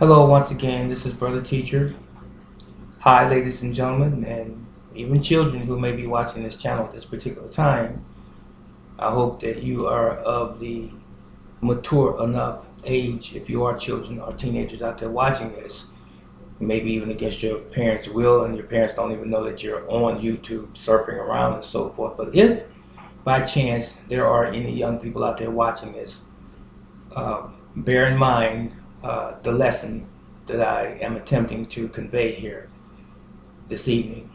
Hello, once again, this is Brother Teacher. Hi, ladies and gentlemen, and even children who may be watching this channel at this particular time. I hope that you are of the mature enough age, if you are children or teenagers out there watching this, maybe even against your parents' will, and your parents don't even know that you're on YouTube surfing around and so forth. But if by chance there are any young people out there watching this, bear in mind the lesson that I am attempting to convey here this evening.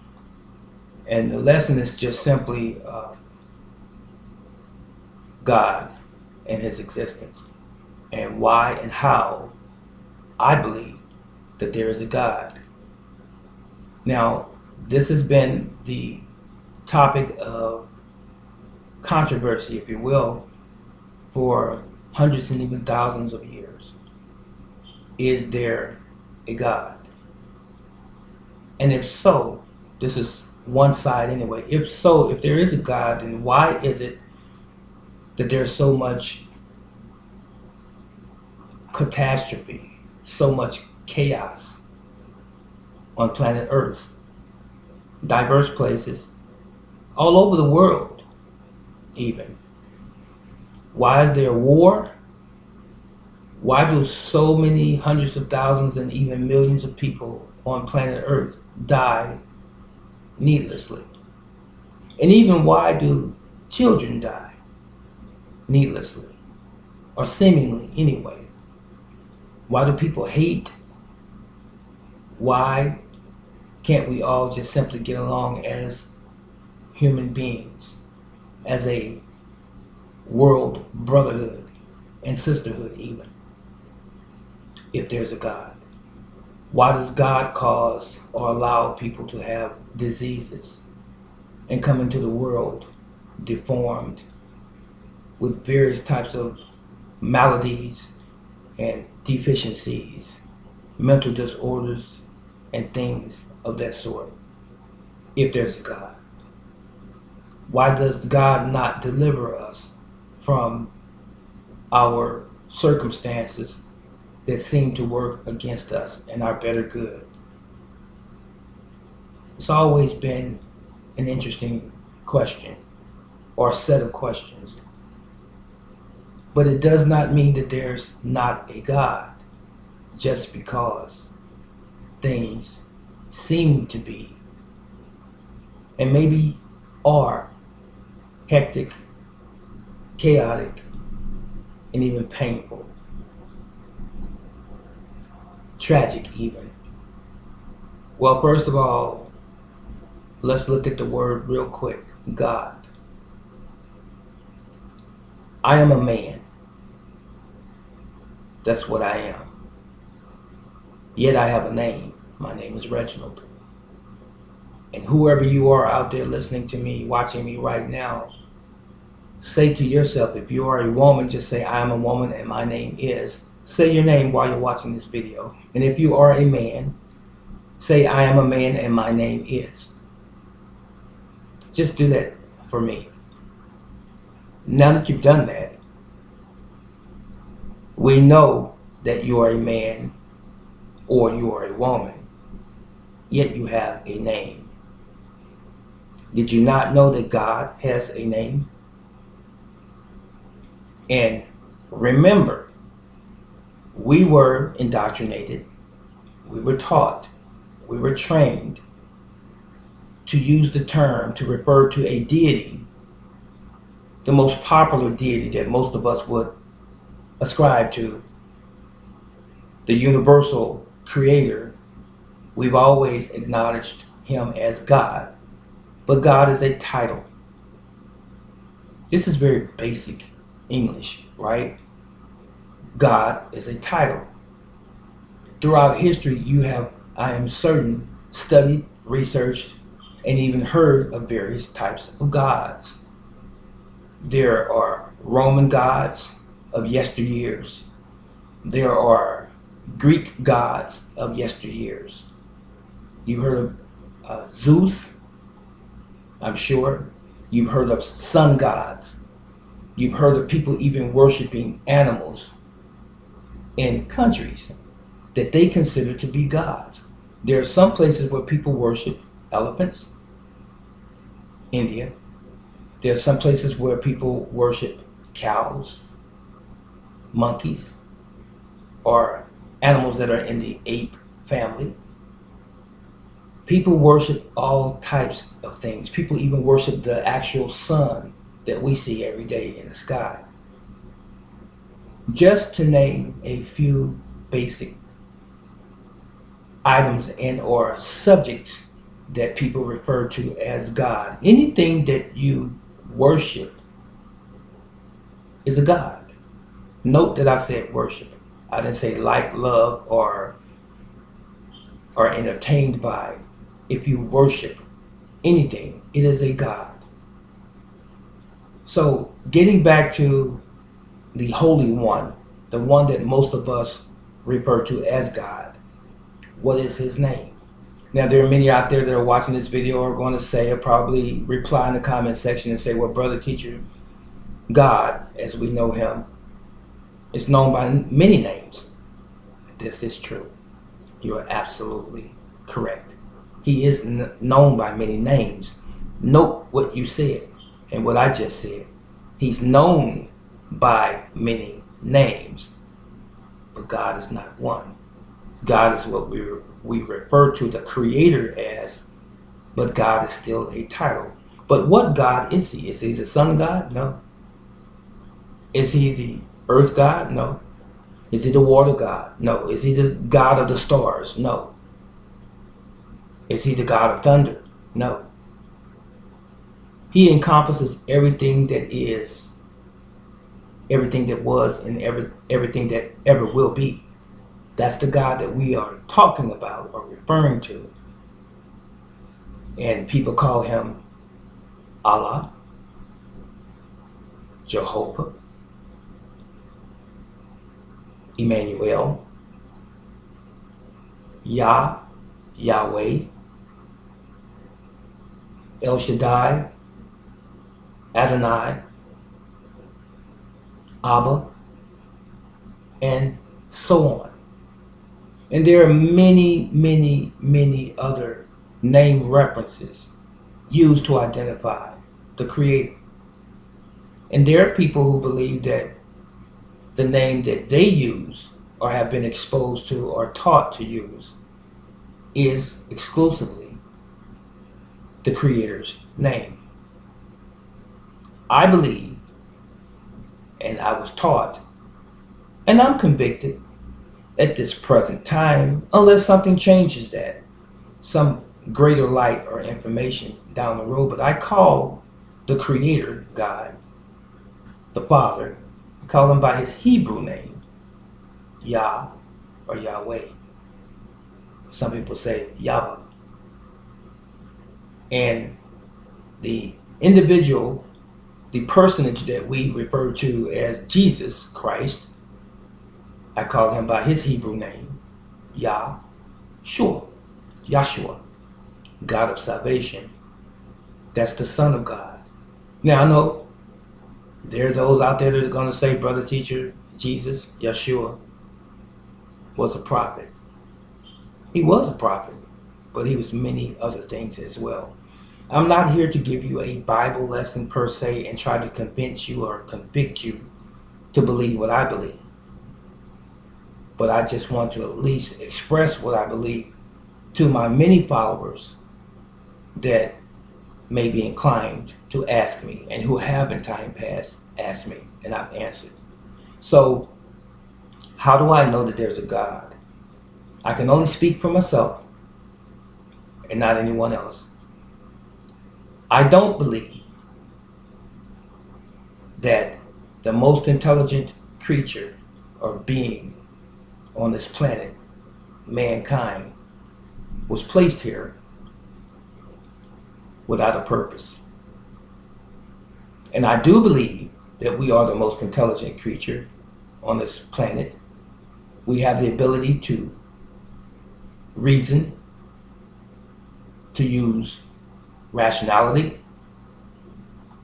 And the lesson is just simply God and His existence, and why and how I believe that there is a God. Now, this has been the topic of controversy, if you will, for hundreds and even thousands of years. Is there a God? And if so, this is one side anyway. If so, if there is a God, then why is it that there's so much catastrophe, so much chaos on planet Earth, diverse places, all over the world even? Why is there war? Why do so many hundreds of thousands and even millions of people on planet Earth die needlessly? And even why do children die needlessly, or seemingly anyway? Why do people hate? Why can't we all just simply get along as human beings, as a world brotherhood and sisterhood even, if there's a God? Why does God cause or allow people to have diseases and come into the world deformed with various types of maladies and deficiencies, mental disorders, and things of that sort, if there's a God? Why does God not deliver us from our circumstances that seem to work against us and our better good? It's always been an interesting question, or a set of questions. But it does not mean that there's not a God just because things seem to be, and maybe are, hectic, chaotic, and even painful, tragic even. Well, first of all, let's look at the word real quick. God. I am a man. That's what I am. Yet I have a name. My name is Reginald. And whoever you are out there listening to me, watching me right now, say to yourself, if you are a woman, just say, I am a woman and my name is. Say your name while you're watching this video. And if you are a man, say, I am a man and my name is. Just do that for me. Now that you've done that, we know that you are a man or you are a woman, yet you have a name. Did you not know that God has a name? And remember, we were indoctrinated, we were taught, we were trained to use the term to refer to a deity, the most popular deity that most of us would ascribe to, the universal creator. We've always acknowledged him as God, but God is a title. This is very basic English, right? God is a title. Throughout history, you have, I am certain, studied, researched, and even heard of various types of gods. There are Roman gods of yesteryears. There are Greek gods of yesteryears. You heard of Zeus, I'm sure. You've heard of sun gods. You've heard of people even worshiping animals in countries. that they consider to be gods. There are some places where people worship elephants, India. There are some places where people worship cows, monkeys, or animals that are in the ape family. People worship all types of things. People even worship the actual sun that we see every day in the sky. Just to name a few basic items and or subjects that people refer to as God. Anything that you worship is a God. Note that I said worship. I didn't say like, love, or are entertained by. If you worship anything, it is a God. So getting back to the Holy One, the one that most of us refer to as God, what is his name? Now there are many out there that are watching this video are going to say, or probably reply in the comment section and say, well, brother teacher, God, as we know him, is known by many names. This is true. You are absolutely correct. He is known by many names. Note what you said and what I just said. He's known by many names, but God is not one. God is what we refer to the Creator as, but God is still a title. But what God is he? Is he the sun God? No. Is he the earth God? No. Is he the water God? No. Is he the God of the stars? No. Is he the God of thunder? No. He encompasses everything that is, everything that was, and everything that ever will be. That's the God that we are talking about or referring to. And people call him Allah, Jehovah, Emmanuel, Yah, Yahweh, El Shaddai, Adonai, Abba, and so on. And there are many, many, many other name references used to identify the Creator. And there are people who believe that the name that they use or have been exposed to or taught to use is exclusively the Creator's name. I believe, and I was taught, and I'm convicted at this present time, unless something changes that, some greater light or information down the road, but I call the Creator God, the Father, I call him by his Hebrew name, Yah or Yahweh. Some people say Yahweh. And the individual, the personage that we refer to as Jesus Christ, I call him by his Hebrew name, Yahshua, Yahshua, God of salvation. That's the Son of God. Now I know there are those out there that are going to say, brother teacher, Jesus, Yeshua, was a prophet. He was a prophet, but he was many other things as well. I'm not here to give you a Bible lesson per se and try to convince you or convict you to believe what I believe. But I just want to at least express what I believe to my many followers that may be inclined to ask me and who have in time past asked me and I've answered. So how do I know that there's a God? I can only speak for myself and not anyone else. I don't believe that the most intelligent creature or being on this planet, mankind, was placed here without a purpose. And I do believe that we are the most intelligent creature on this planet. We have the ability to reason, to use rationality.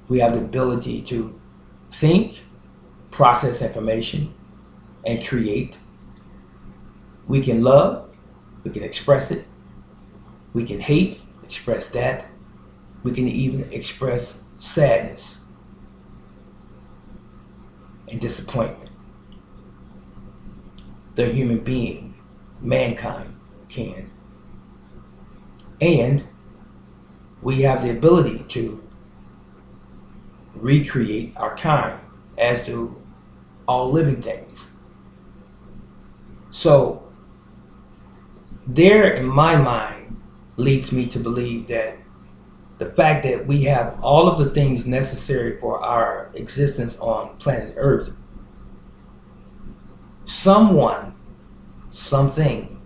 We have the ability to think, process information, and create. We can love, we can express it. We can hate, express that. We can even express sadness and disappointment. The human being, mankind, can. And we have the ability to recreate our kind, as do all living things. So, there in my mind leads me to believe that the fact that we have all of the things necessary for our existence on planet Earth, someone, something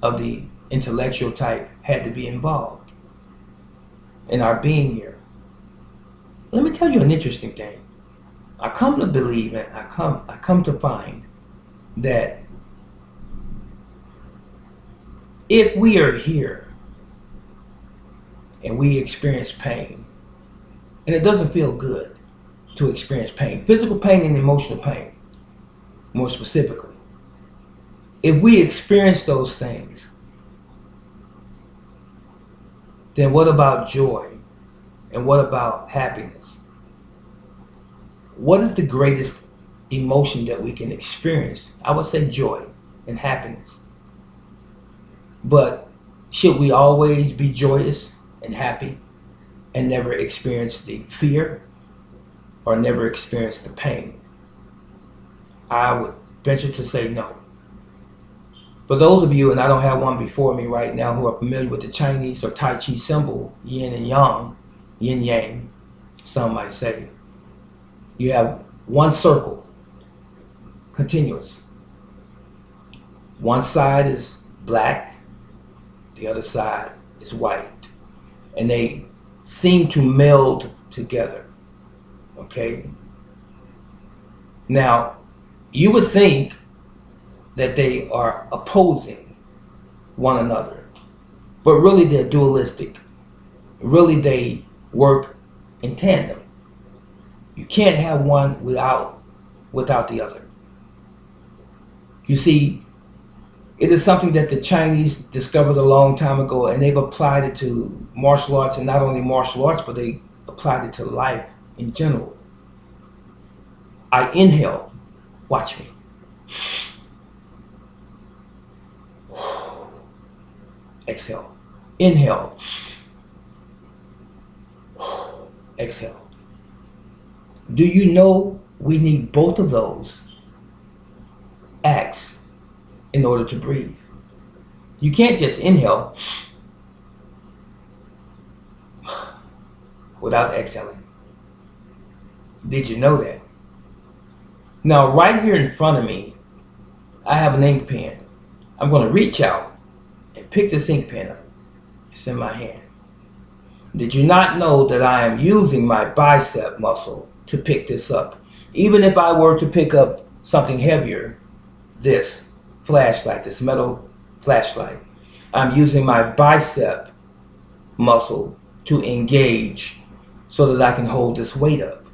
of the intellectual type had to be involved in our being here. Let me tell you an interesting thing. I come to believe and I come to find that if we are here and we experience pain, and it doesn't feel good to experience pain, physical pain and emotional pain, more specifically, if we experience those things, then what about joy? And what about happiness? What is the greatest emotion that we can experience? I would say joy and happiness. But should we always be joyous and happy and never experience the fear or never experience the pain? I would venture to say no. For those of you, and I don't have one before me right now, who are familiar with the Chinese or Tai Chi symbol, yin and yang, yin yang, some might say, you have one circle, continuous. One side is black, the other side is white. And they seem to meld together. Okay? Now, you would think that they are opposing one another, but really they're dualistic. Really they work in tandem. You can't have one without the other. You see, it is something that the Chinese discovered a long time ago, and they've applied it to martial arts, and not only martial arts, but they applied it to life in general. I inhale. Watch me. Exhale. Inhale. Exhale. Do you know we need both of those acts in order to breathe? You can't just inhale without exhaling. Did you know that? Now, right here in front of me, I have an ink pen. I'm going to reach out and pick this ink pen up. It's in my hand. Did you not know that I am using my bicep muscle to pick this up? Even if I were to pick up something heavier, this flashlight, this metal flashlight, I'm using my bicep muscle to engage so that I can hold this weight up.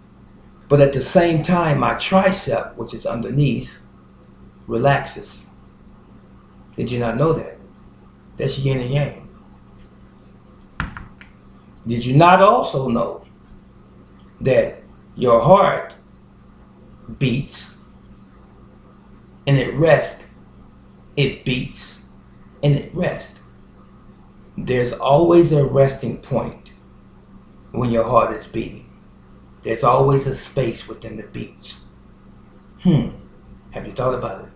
But at the same time, my tricep, which is underneath, relaxes. Did you not know that? That's yin and yang. Did you not also know that your heart beats and it rests? It beats and it rests. There's always a resting point when your heart is beating. There's always a space within the beats. Have you thought about it?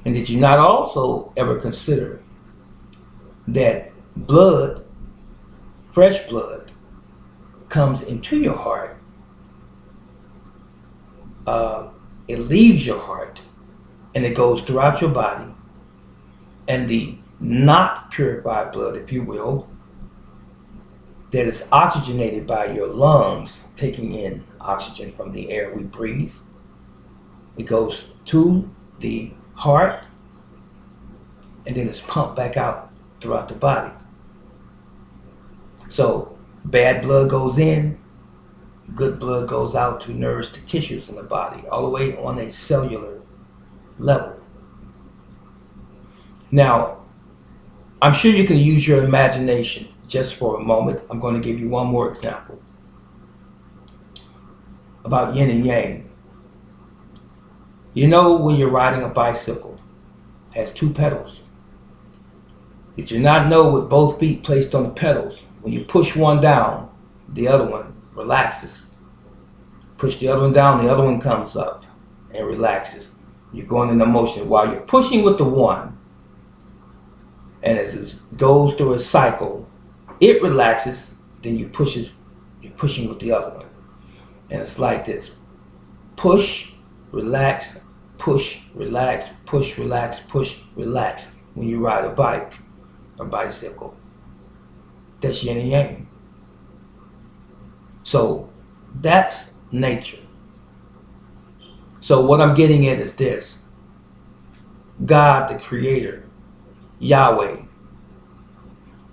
And did you not also ever consider that blood, fresh blood, comes into your heart, it leaves your heart, and it goes throughout your body, and the not purified blood, if you will, that is oxygenated by your lungs, taking in oxygen from the air we breathe. It goes to the heart, and then it's pumped back out throughout the body. So bad blood goes in, good blood goes out to nourish the tissues in the body, all the way on a cellular level. Now, I'm sure you can use your imagination just for a moment. I'm going to give you one more example about yin and yang. You know, when you're riding a bicycle, it has two pedals. Did you not know with both feet placed on the pedals, when you push one down, the other one relaxes? Push the other one down, the other one comes up and relaxes. You're going in the motion. While you're pushing with the one, and as it goes through a cycle, it relaxes, then you're pushing with the other one. And it's like this: push, relax, push, relax, push, relax, push, relax. When you ride a bike or bicycle, that's yin and yang. So that's nature. So what I'm getting at is this: God, the Creator, Yahweh.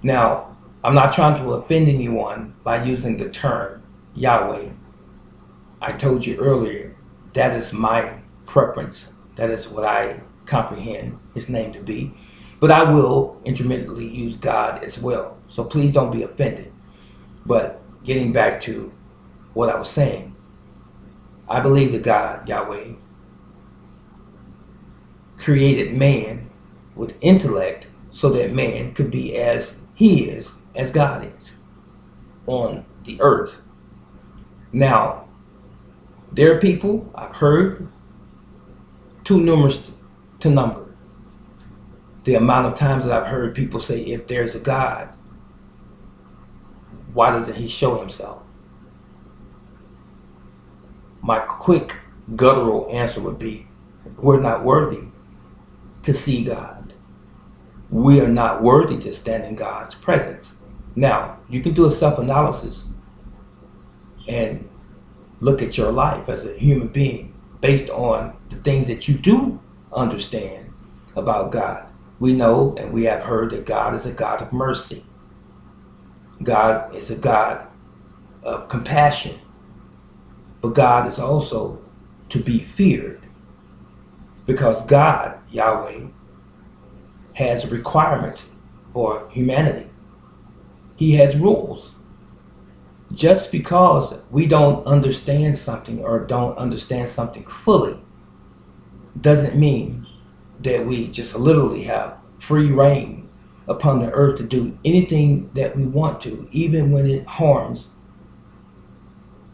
Now, I'm not trying to offend anyone by using the term Yahweh. I told you earlier, that is my preference. That is what I comprehend his name to be. But I will intermittently use God as well. So please don't be offended. But getting back to what I was saying, I believe that God, Yahweh, created man with intellect so that man could be as he is, as God is on the earth. Now, there are people I've heard too numerous to number. The amount of times that I've heard people say, if there's a God, why doesn't he show himself? My quick guttural answer would be, we're not worthy to see God. We are not worthy to stand in God's presence. Now, you can do a self-analysis and look at your life as a human being based on the things that you do understand about God. We know and we have heard that God is a God of mercy. God is a God of compassion. But God is also to be feared, because God, Yahweh, has requirements for humanity. He has rules. Just because we don't understand something or don't understand something fully doesn't mean that we just literally have free reign upon the earth to do anything that we want to, even when it harms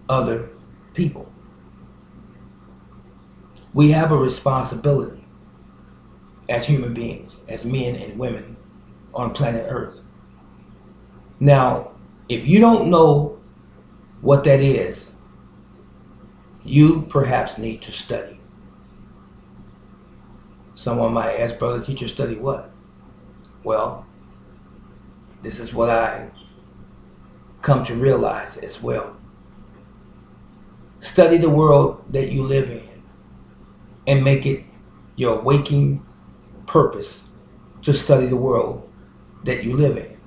other people. We have a responsibility as human beings, as men and women on planet Earth. Now, if you don't know what that is, you perhaps need to study. Someone might ask, brother teacher, study what? Well, this is what I come to realize as well. Study the world that you live in and make it your waking purpose to study the world that you live in.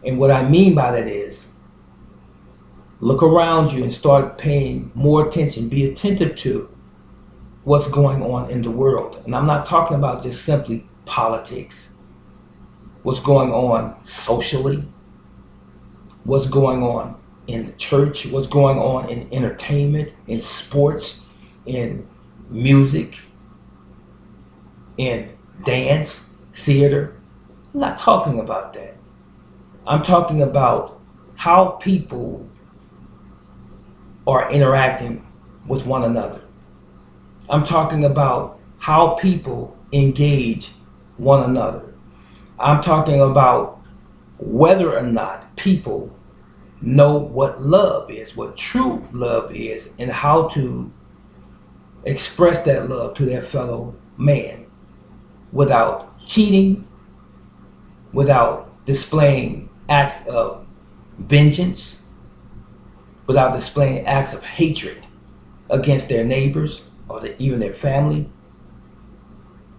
And what I mean by that is, look around you and start paying more attention. Be attentive to what's going on in the world. And I'm not talking about just simply politics. What's going on socially. What's going on in the church. What's going on in entertainment, in sports, in music, in dance, theater. I'm not talking about that. I'm talking about how people are interacting with one another. I'm talking about how people engage one another. I'm talking about whether or not people know what love is, what true love is, and how to express that love to their fellow man without cheating, without displaying acts of vengeance, without displaying acts of hatred against their neighbors or even their family.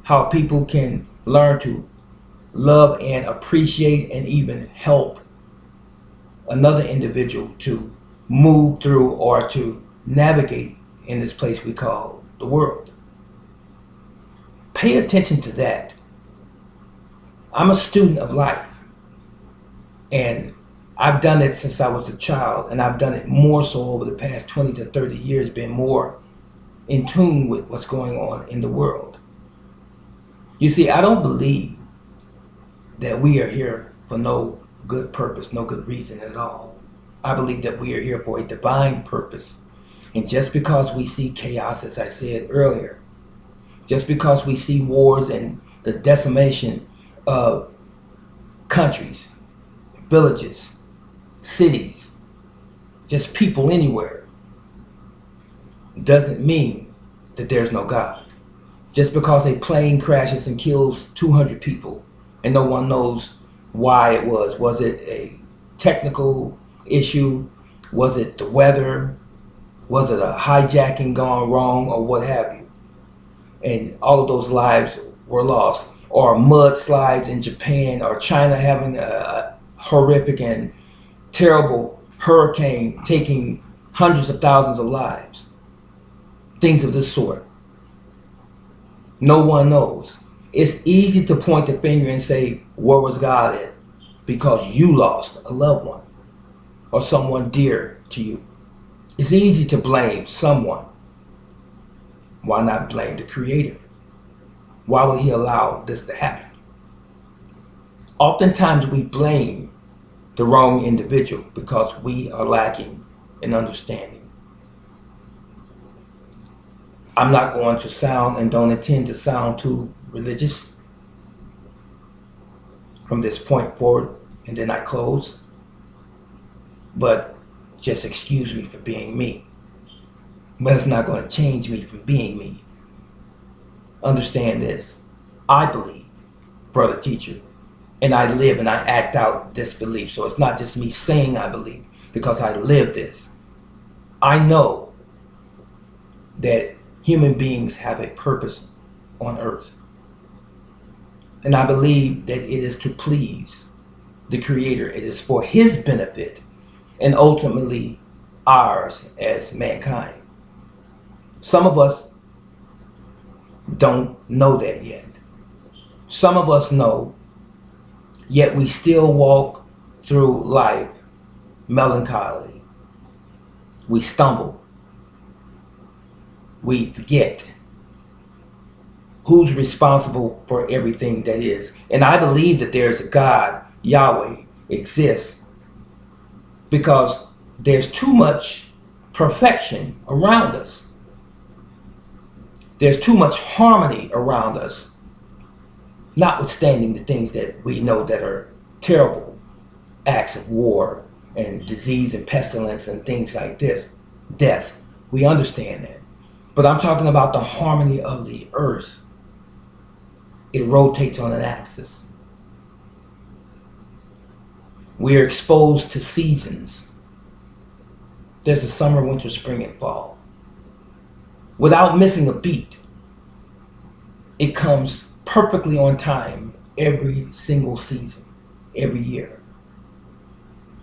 How people can learn to love and appreciate and even help another individual to move through or to navigate in this place we call the world. Pay attention to that. I'm a student of life, and I've done it since I was a child, and I've done it more so over the past 20 to 30 years, been more in tune with what's going on in the world. You see, I don't believe that we are here for no good purpose, no good reason at all. I believe that we are here for a divine purpose. And just because we see chaos, as I said earlier, just because we see wars and the decimation of countries, villages, cities, just people anywhere, doesn't mean that there's no God. Just because a plane crashes and kills 200 people and no one knows why it was. Was it a technical issue? Was it the weather? Was it a hijacking gone wrong or what have you? And all of those lives were lost. Or mudslides in Japan, or China having a horrific and terrible hurricane taking hundreds of thousands of lives. Things of this sort. No one knows. It's easy to point the finger and say, where was God at? Because you lost a loved one or someone dear to you. It's easy to blame someone. Why not blame the Creator? Why would He allow this to happen? Oftentimes we blame the wrong individual because we are lacking in understanding. I'm not going to sound and don't intend to sound too religious from this point forward, and then I close. But just excuse me for being me. But it's not going to change me from being me. Understand this. I believe, brother teacher, and I live and I act out this belief. So it's not just me saying I believe, because I live this. I know that human beings have a purpose on earth. And I believe that it is to please the Creator. It is for His benefit and ultimately ours as mankind. Some of us don't know that yet. Some of us know, yet we still walk through life melancholy. We stumble. We forget who's responsible for everything that is. And I believe that there's a God, Yahweh, exists because there's too much perfection around us. There's too much harmony around us, notwithstanding the things that we know that are terrible acts of war and disease and pestilence and things like this, death. We understand that. But I'm talking about the harmony of the earth. It rotates on an axis. We are exposed to seasons. There's a summer, winter, spring, and fall. Without missing a beat, it comes perfectly on time every single season, every year.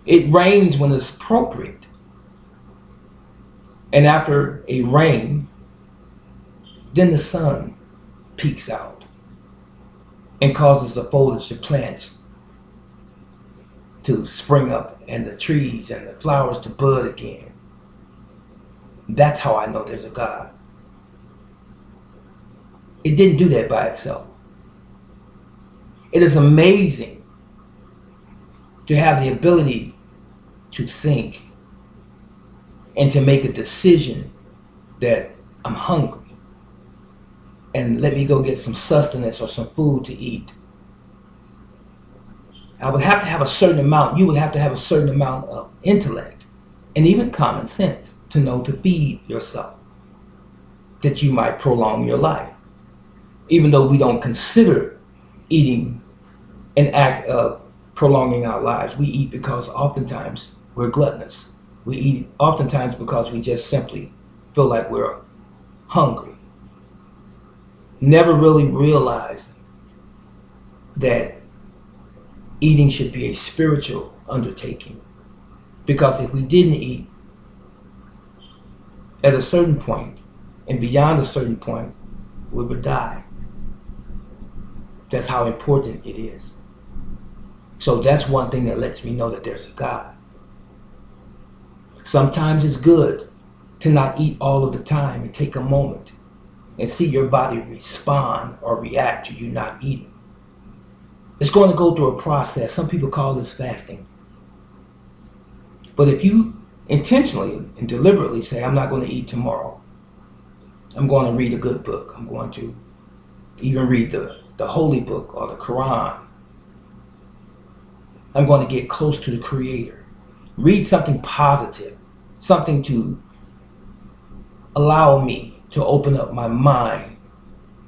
It rains when it's appropriate. And after a rain, then the sun peeks out and causes the foliage to plants to spring up and the trees and the flowers to bud again. That's how I know there's a God. It didn't do that by itself. It is amazing to have the ability to think and to make a decision that I'm hungry and let me go get some sustenance or some food to eat. I would have to have a certain amount, you would have to have a certain amount of intellect and even common sense to know to feed yourself, that you might prolong your life. Even though we don't consider eating an act of prolonging our lives, we eat because oftentimes we're gluttonous. We eat oftentimes because we just simply feel like we're hungry. Never really realizing that eating should be a spiritual undertaking. Because if we didn't eat at a certain point and beyond a certain point, we would die. That's how important it is. So that's one thing that lets me know that there's a God. Sometimes it's good to not eat all of the time and take a moment and see your body respond or react to you not eating. It's going to go through a process. Some people call this fasting. But if you intentionally and deliberately say, I'm not going to eat tomorrow, I'm going to read a good book, I'm going to even read the holy book or the Quran, I'm going to get close to the Creator, read something positive, something to allow me to open up my mind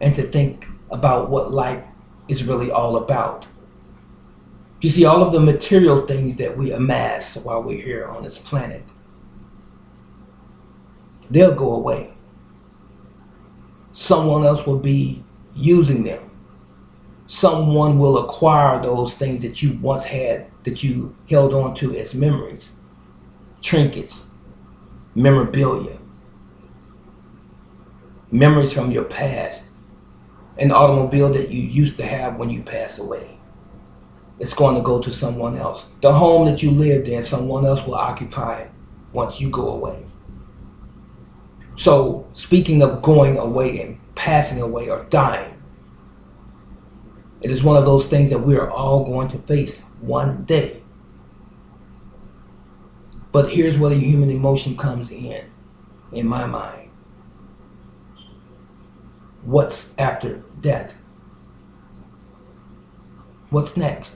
and to think about what life is really all about. You see, all of the material things that we amass while we're here on this planet, they'll go away. Someone else will be using them. Someone will acquire those things that you once had, that you held on to as memories, trinkets, memorabilia, memories from your past, an automobile that you used to have when you pass away. It's going to go to someone else. The home that you lived in, someone else will occupy once you go away. So, speaking of going away and passing away or dying, it is one of those things that we are all going to face one day. But here's where the human emotion comes in my mind. What's after death? What's next?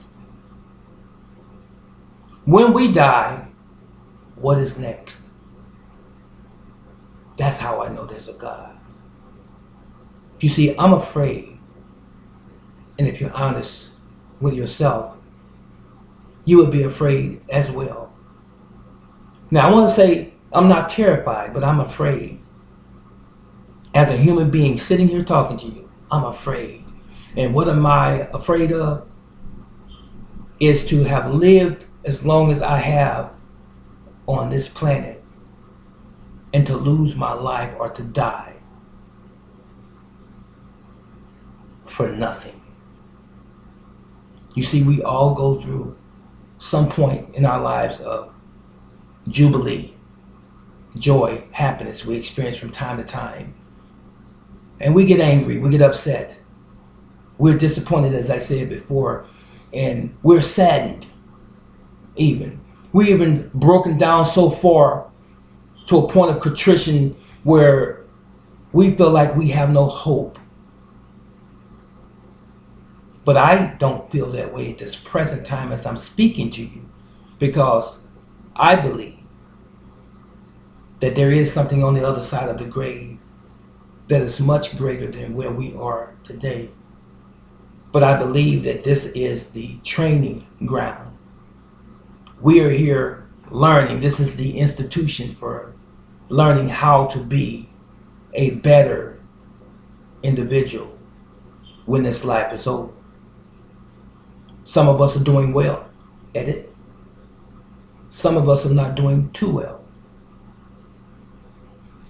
When we die, what is next? That's how I know there's a God. You see, I'm afraid. And if you're honest with yourself, you would be afraid as well. Now, I want to say I'm not terrified, but I'm afraid. As a human being sitting here talking to you, I'm afraid. And what am I afraid of? Is to have lived as long as I have on this planet and to lose my life or to die for nothing. You see, we all go through some point in our lives of jubilee, joy, happiness we experience from time to time. And we get angry, we get upset. We're disappointed, as I said before, and we're saddened even. We're even broken down so far to a point of contrition where we feel like we have no hope. But I don't feel that way at this present time as I'm speaking to you, because I believe that there is something on the other side of the grave that is much greater than where we are today. But I believe that this is the training ground. We are here learning. This is the institution for learning how to be a better individual when this life is over. Some of us are doing well at it. Some of us are not doing too well.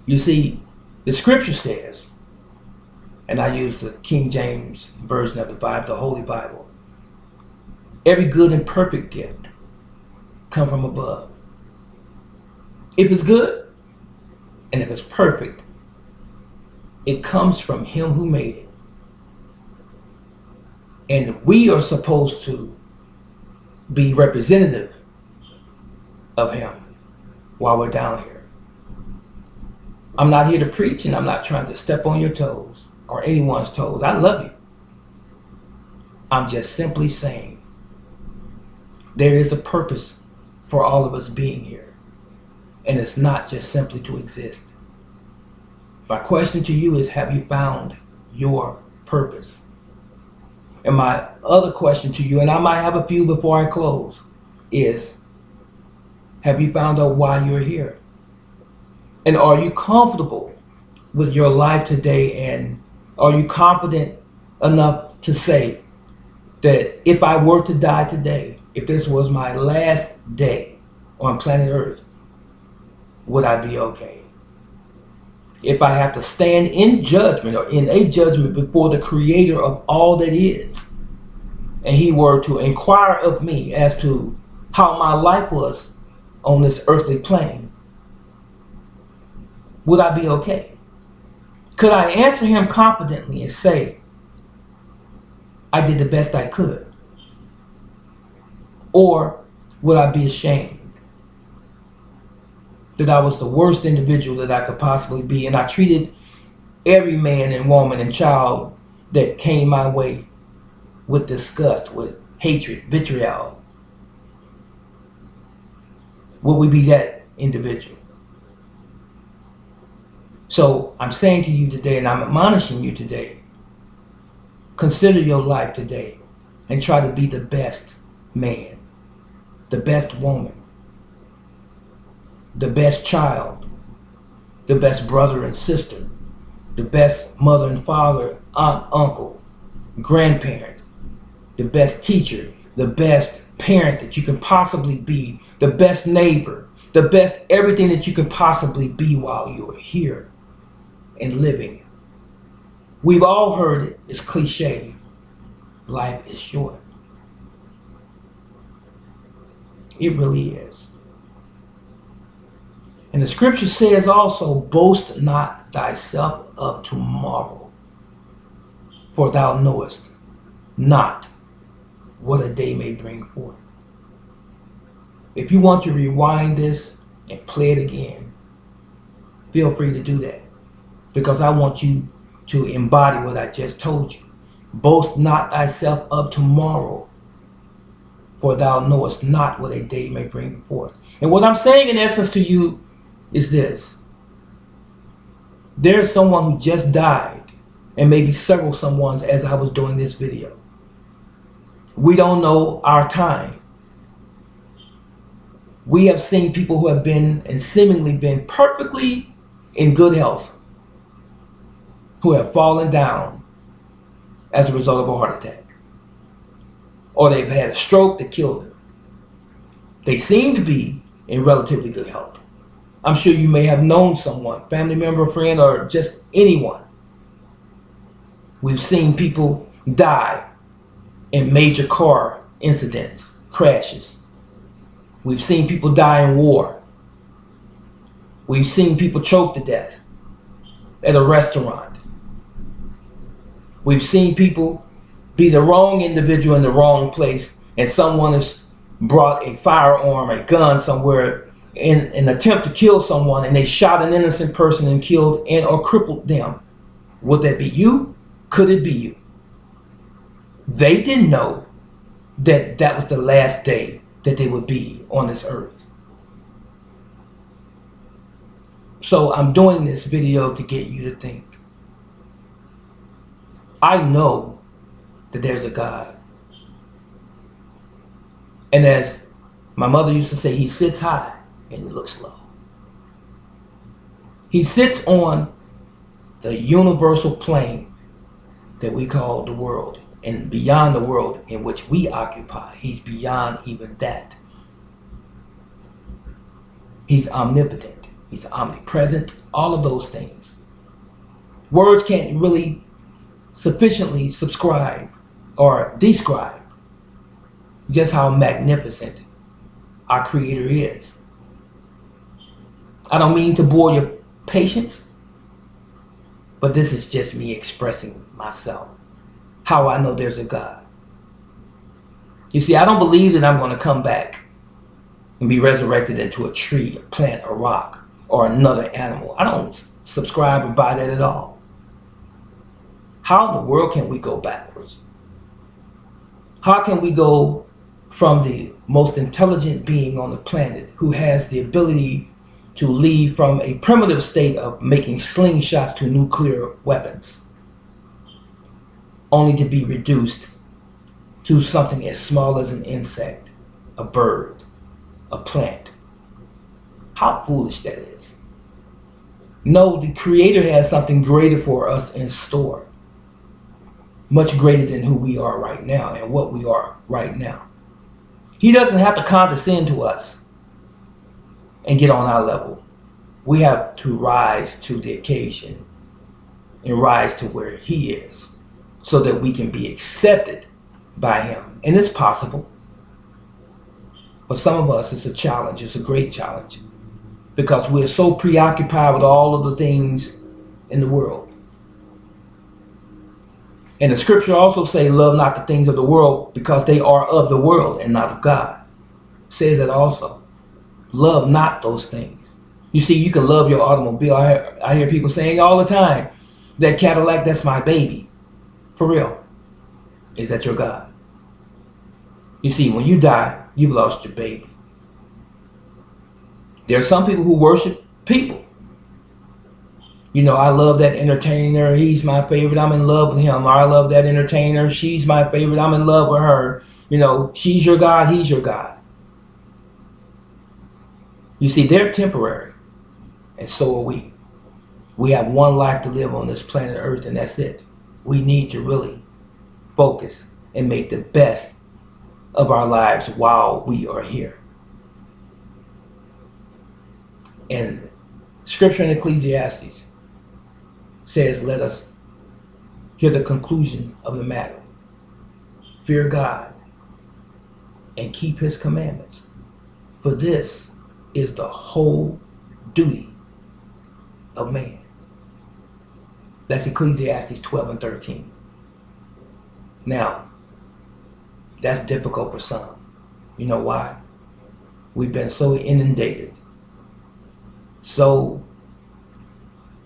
You see, the scripture says, and I use the King James version of the Bible, the Holy Bible, every good and perfect gift come from above. If it's good and if it's perfect, it comes from Him who made it. And we are supposed to be representative of Him while we're down here. I'm not here to preach, and I'm not trying to step on your toes or anyone's toes. I love you. I'm just simply saying there is a purpose for all of us being here. And it's not just simply to exist. My question to you is, have you found your purpose? And my other question to you, and I might have a few before I close, is, have you found out why you're here? And are you comfortable with your life today? And are you confident enough to say that if I were to die today, if this was my last day on planet Earth, would I be okay? If I have to stand in judgment or in a judgment before the Creator of all that is, and he were to inquire of me as to how my life was on this earthly plane, would I be okay? Could I answer him confidently and say, I did the best I could? Or would I be ashamed that I was the worst individual that I could possibly be, and I treated every man and woman and child that came my way with disgust, with hatred, vitriol? Would we be that individual? So I'm saying to you today, and I'm admonishing you today, consider your life today and try to be the best man, the best woman, the best child, the best brother and sister, the best mother and father, aunt, uncle, grandparent, the best teacher, the best parent that you can possibly be, the best neighbor, the best everything that you can possibly be while you are here and living. We've all heard it, it's cliche. Life is short. It really is. And the scripture says also, boast not thyself of tomorrow, for thou knowest not what a day may bring forth. If you want to rewind this and play it again, feel free to do that, because I want you to embody what I just told you. Boast not thyself of tomorrow, for thou knowest not what a day may bring forth. And what I'm saying in essence to you is this. There's someone who just died, and maybe several someones as I was doing this video. We don't know our time. We have seen people who have been and seemingly been perfectly in good health, who have fallen down as a result of a heart attack, or they've had a stroke that killed them. They seem to be in relatively good health. I'm sure you may have known someone, family member, friend, or just anyone. We've seen people die in major car incidents, crashes. We've seen people die in war. We've seen people choke to death at a restaurant. We've seen people be the wrong individual in the wrong place, and someone has brought a firearm, a gun somewhere in an attempt to kill someone, and they shot an innocent person and killed and or crippled them. Would that be you? Could it be you? They didn't know that that was the last day that they would be on this earth. So I'm doing this video to get you to think. I know that there's a God. And as my mother used to say, he sits high and he looks low. He sits on the universal plane that we call the world, and beyond the world in which we occupy. He's beyond even that. He's omnipotent. He's omnipresent. All of those things. Words can't really sufficiently subscribe or describe just how magnificent our Creator is. I don't mean to bore your patience, but this is just me expressing myself, how I know there's a God. You see, I don't believe that I'm going to come back and be resurrected into a tree, a plant, a rock, or another animal. I don't subscribe or buy that at all. How in the world can we go backwards? How can we go from the most intelligent being on the planet, who has the ability to lead from a primitive state of making slingshots to nuclear weapons, only to be reduced to something as small as an insect, a bird, a plant? How foolish that is. No, the Creator has something greater for us in store. Much greater than who we are right now and what we are right now. He doesn't have to condescend to us and get on our level. We have to rise to the occasion and rise to where He is, so that we can be accepted by him. And it's possible. But some of us, it's a challenge. It's a great challenge. Because we're so preoccupied with all of the things in the world. And the scripture also say, love not the things of the world because they are of the world and not of God. It says that also. Love not those things. You see, you can love your automobile. I hear people saying all the time, that Cadillac, that's my baby. For real. Is that your God? You see, when you die, you've lost your baby. There are some people who worship people. You know, I love that entertainer. He's my favorite. I'm in love with him. Or I love that entertainer. She's my favorite. I'm in love with her. You know, she's your God. He's your God. You see, they're temporary. And so are we. We have one life to live on this planet Earth, and that's it. We need to really focus and make the best of our lives while we are here. And scripture in Ecclesiastes says, let us hear the conclusion of the matter. Fear God and keep his commandments. For this is the whole duty of man. That's Ecclesiastes 12 and 13. Now, that's difficult for some. You know why? We've been so inundated, so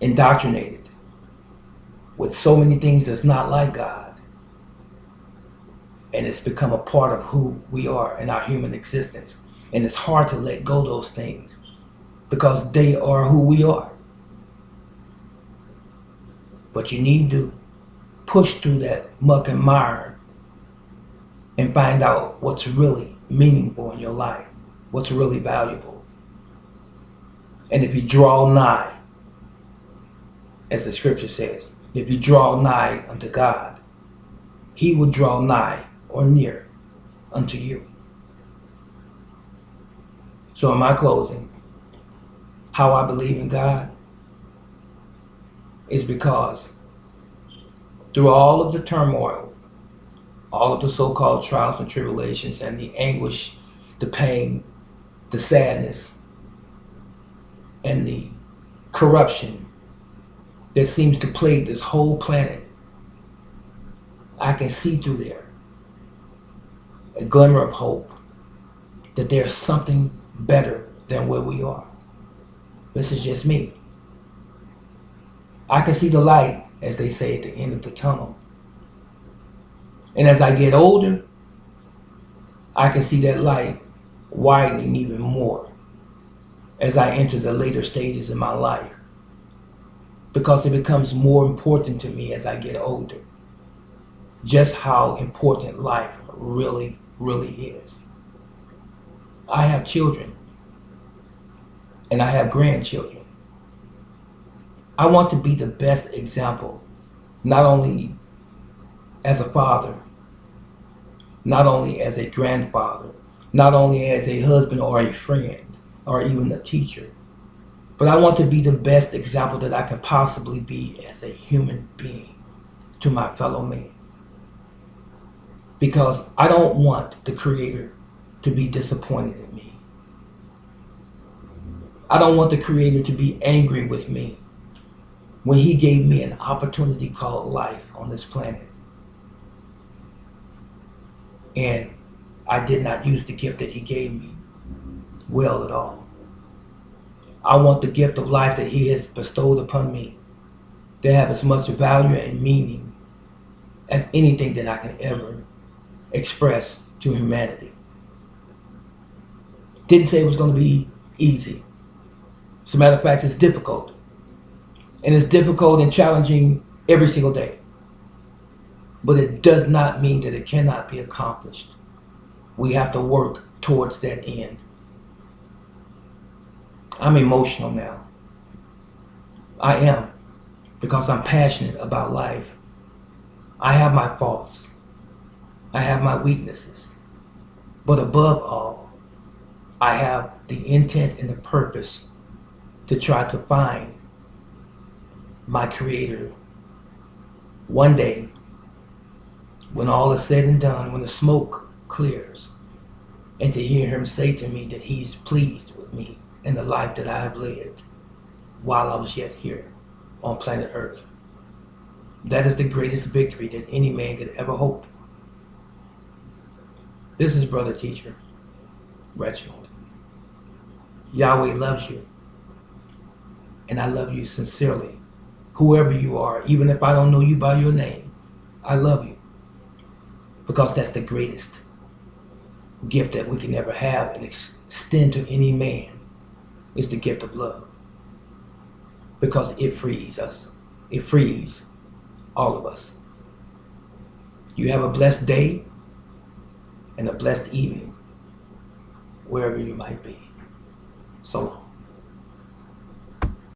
indoctrinated with so many things that's not like God. And it's become a part of who we are in our human existence. And it's hard to let go of those things because they are who we are. But you need to push through that muck and mire and find out what's really meaningful in your life, what's really valuable. And if you draw nigh, as the scripture says, if you draw nigh unto God, he will draw nigh or near unto you. So in my closing, how I believe in God is because through all of the turmoil, all of the so-called trials and tribulations and the anguish, the pain, the sadness, and the corruption that seems to plague this whole planet, I can see through there a glimmer of hope that there's something better than where we are. This is just me. I can see the light, as they say, at the end of the tunnel. And as I get older, I can see that light widening even more as I enter the later stages of my life, because it becomes more important to me as I get older, just how important life really, really is. I have children, and I have grandchildren. I want to be the best example, not only as a father, not only as a grandfather, not only as a husband or a friend, or even a teacher, but I want to be the best example that I can possibly be as a human being to my fellow man. Because I don't want the Creator to be disappointed in me. I don't want the Creator to be angry with me when he gave me an opportunity called life on this planet. And I did not use the gift that he gave me well at all. I want the gift of life that he has bestowed upon me to have as much value and meaning as anything that I can ever express to humanity. Didn't say it was going to be easy. As a matter of fact, it's difficult. And it's difficult and challenging every single day. But it does not mean that it cannot be accomplished. We have to work towards that end. I'm emotional now. I am, because I'm passionate about life. I have my faults. I have my weaknesses. But above all, I have the intent and the purpose to try to find my Creator one day, When all is said and done, when the smoke clears, and to hear him say to me that he's pleased with me and the life that I have led while I was yet here on planet Earth. That is the greatest victory that any man could ever hope. This is Brother Teacher Reginald. Yahweh loves you, and I love you sincerely. Whoever you are, even if I don't know you by your name, I love you because that's the greatest gift that we can ever have and extend to any man is the gift of love, because it frees us. It frees all of us. You have a blessed day and a blessed evening wherever you might be. So long.